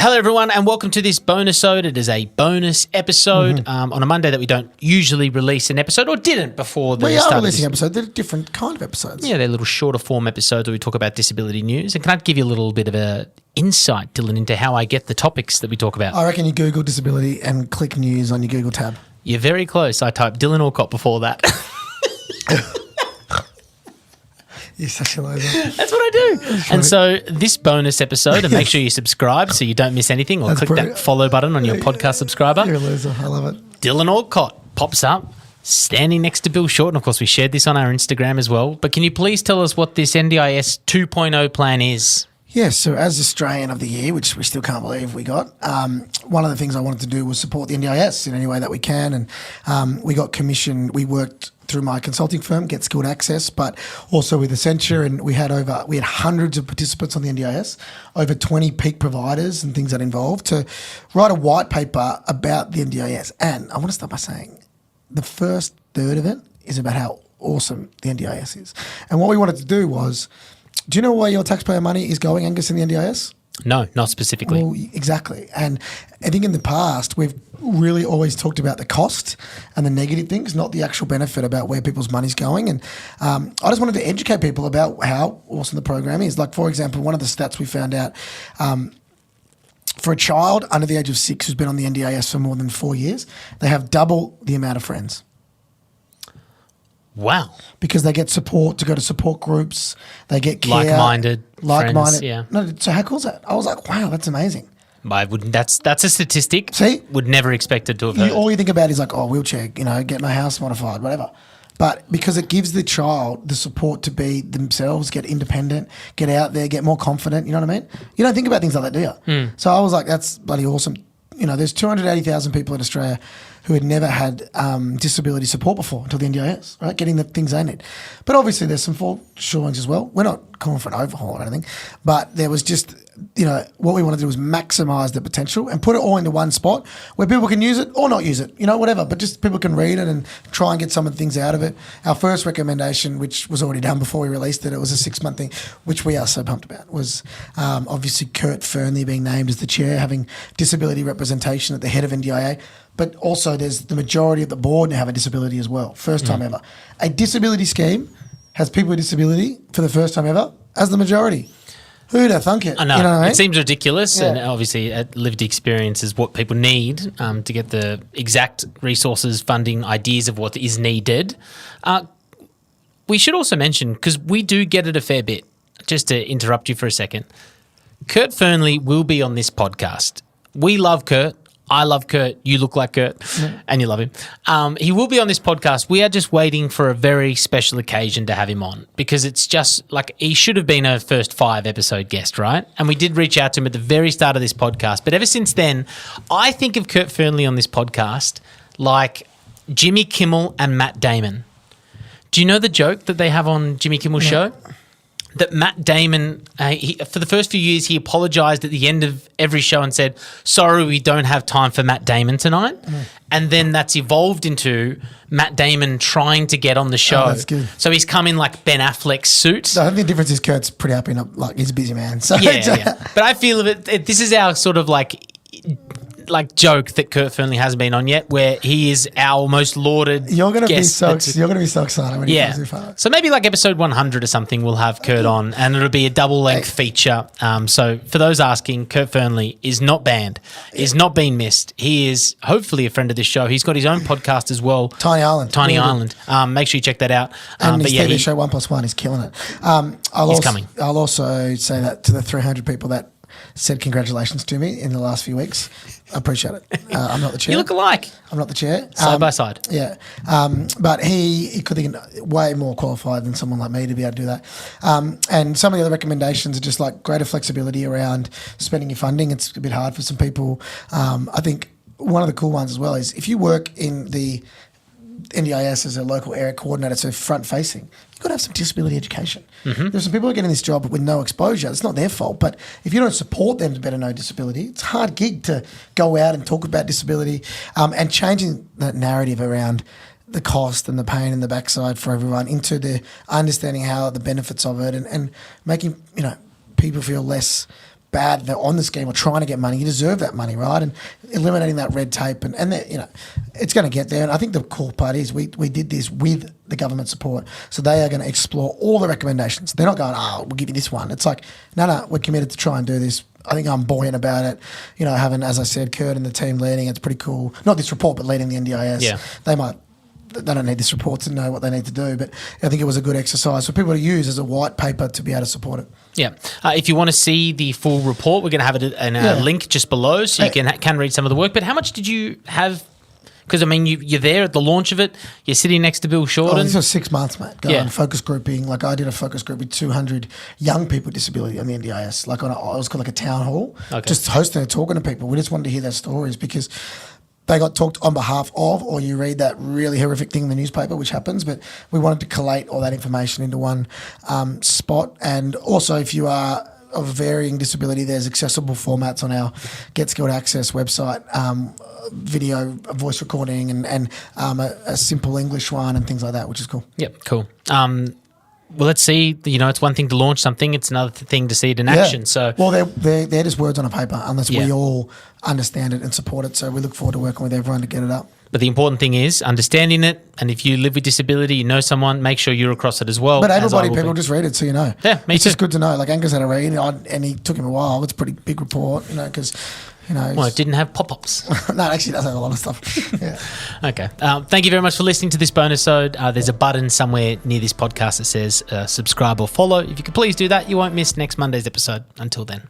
Hello, everyone, and welcome to this bonusode. It is a bonus episode on a Monday that we don't usually release an episode, or didn't before the start. We are releasing episodes. They're different kind of episodes. Yeah, they're little shorter form episodes where we talk about disability news. And can I give you a little bit of a insight, Dylan, into how I get the topics that we talk about? I reckon you Google disability and click news on your Google tab. You're very close. I typed Dylan Alcott before that. You're such a loser. That's what I do. And so this bonus episode, and make sure you subscribe so you don't miss anything, or click that follow button on your podcast subscriber. You're a loser. I love it. Dylan Alcott pops up standing next to Bill Short. And, of course, we shared this on our Instagram as well. But can you please tell us what this NDIS 2.0 plan is? Yes, so as Australian of the Year, which we still can't believe we got, one of the things I wanted to do was support the NDIS in any way that we can. And we got commissioned. We worked through my consulting firm, Get Skilled Access, but also with Accenture, and we had hundreds of participants on the NDIS, over 20 peak providers and things that involved, to write a white paper about the NDIS. And I want to start by saying the first third of it is about how awesome the NDIS is. And what we wanted to do was, do you know where your taxpayer money is going, Angus, in the NDIS? No, not specifically. Well, exactly. And I think in the past, we've really always talked about the cost and the negative things, not the actual benefit about where people's money's going. And I just wanted to educate people about how awesome the program is. Like, for example, one of the stats we found out, for a child under the age of 6 who's been on the NDIS for more than 4 years, they have double the amount of friends. Wow. Because they get support to go to support groups, they get care. Like-minded friends, yeah. No, so how cool is that? I was like, wow, that's amazing. I wouldn't. That's a statistic. See? Would never expect it to have heard. All you think about is like, oh, wheelchair, get my house modified, whatever. But because it gives the child the support to be themselves, get independent, get out there, get more confident, you know what I mean? You don't think about things like that, do you? So I was like, that's bloody awesome. There's 280,000 people in Australia who had never had disability support before until the NDIS, right? Getting the things they need. But obviously there's some shortcomings as well. We're not calling for an overhaul or anything, but there was just, what we wanted to do was maximise the potential and put it all into one spot where people can use it or not use it, whatever, but just people can read it and try and get some of the things out of it. Our first recommendation, which was already done before we released it was a 6-month thing, which we are so pumped about, was obviously Kurt Fernley being named as the chair, having disability representation at the head of NDIA. But also there's the majority of the board now have a disability as well. First time ever. A disability scheme has people with disability for the first time ever as the majority. Who'd have thunk it? I know. You know what I mean? It seems ridiculous, and obviously lived experience is what people need to get the exact resources, funding, ideas of what is needed. We should also mention, because we do get it a fair bit, just to interrupt you for a second, Kurt Fernley will be on this podcast. We love Kurt. I love Kurt. You look like Kurt, and you love him. He will be on this podcast. We are just waiting for a very special occasion to have him on, because it's just like he should have been a first 5-episode guest, right? And we did reach out to him at the very start of this podcast. But ever since then, I think of Kurt Fernley on this podcast like Jimmy Kimmel and Matt Damon. Do you know the joke that they have on Jimmy Kimmel's show? That Matt Damon, for the first few years, he apologised at the end of every show and said, sorry, we don't have time for Matt Damon tonight. And then that's evolved into Matt Damon trying to get on the show. Oh, that's good. So he's come in like Ben Affleck's suit. So I think the difference is Kurt's pretty happy, he's a busy man. So Yeah. But I feel this is our sort of like joke that Kurt Fernley hasn't been on yet, where he is our most lauded You're going to be guest. so excited when he comes in front. So maybe like episode 100 or something, we'll have Kurt on, and it'll be a double-length feature. So for those asking, Kurt Fernley is not banned, is not being missed. He is hopefully a friend of this show. He's got his own podcast as well. Tiny Island. Make sure you check that out. And his TV show 1+1 is killing it. He's coming. I'll also say that to the 300 people that said congratulations to me in the last few weeks. I appreciate it. I'm not the chair. You look alike. I'm not the chair. Side by side. Yeah. But he could think way more qualified than someone like me to be able to do that. And some of the other recommendations are just like greater flexibility around spending your funding. It's a bit hard for some people. I think one of the cool ones as well is if you work in the NDIS as a local area coordinator, so front-facing, you've got to have some disability education. There's some people who are getting this job with no exposure. It's not their fault, but if you don't support them to better know disability, it's a hard gig to go out and talk about disability, and changing that narrative around the cost and the pain and the backside for everyone into the understanding how the benefits of it, and making people feel less bad they're on the scheme or trying to get money, you deserve that money, right? And eliminating that red tape and it's going to get there. And I think the cool part is we did this with the government support. So they are going to explore all the recommendations. They're not going, we'll give you this one. It's like, no, we're committed to try and do this. I think I'm buoyant about it. Having, as I said, Kurt and the team leading, it's pretty cool. Not this report, but leading the NDIS. Yeah. They don't need this report to know what they need to do, but I think it was a good exercise for people to use as a white paper to be able to support it. Yeah. If you want to see the full report, we're going to have it in a link just below so you can read some of the work. But how much did you have? Because, you're there at the launch of it. You're sitting next to Bill Shorten. This was 6 months, mate. Focus grouping. Like, I did a focus group with 200 young people with disability on the NDIS. Like, it was called like a town hall. Okay. Just hosting and talking to people. We just wanted to hear their stories because they got talked on behalf of, or you read that really horrific thing in the newspaper, which happens, but we wanted to collate all that information into one spot. And also, if you are of varying disability, there's accessible formats on our Get Skilled Access website, video, voice recording, and a simple English one and things like that, which is cool. Yep, cool. Well, let's see. It's one thing to launch something; it's another thing to see it in action. So, well, they're just words on a paper, unless we all understand it and support it. So, we look forward to working with everyone to get it up. But the important thing is understanding it, and if you live with disability, you know someone, make sure you're across it as well. But able-bodied people just read it, so you know. Yeah, me it's too. just good to know. Like Angus had a read, and he took him a while. It's a pretty big report, because. Well, it didn't have pop-ups. No, it actually does have a lot of stuff. Yeah. Okay. Thank you very much for listening to this bonusode. There's a button somewhere near this podcast that says subscribe or follow. If you could please do that, you won't miss next Monday's episode. Until then.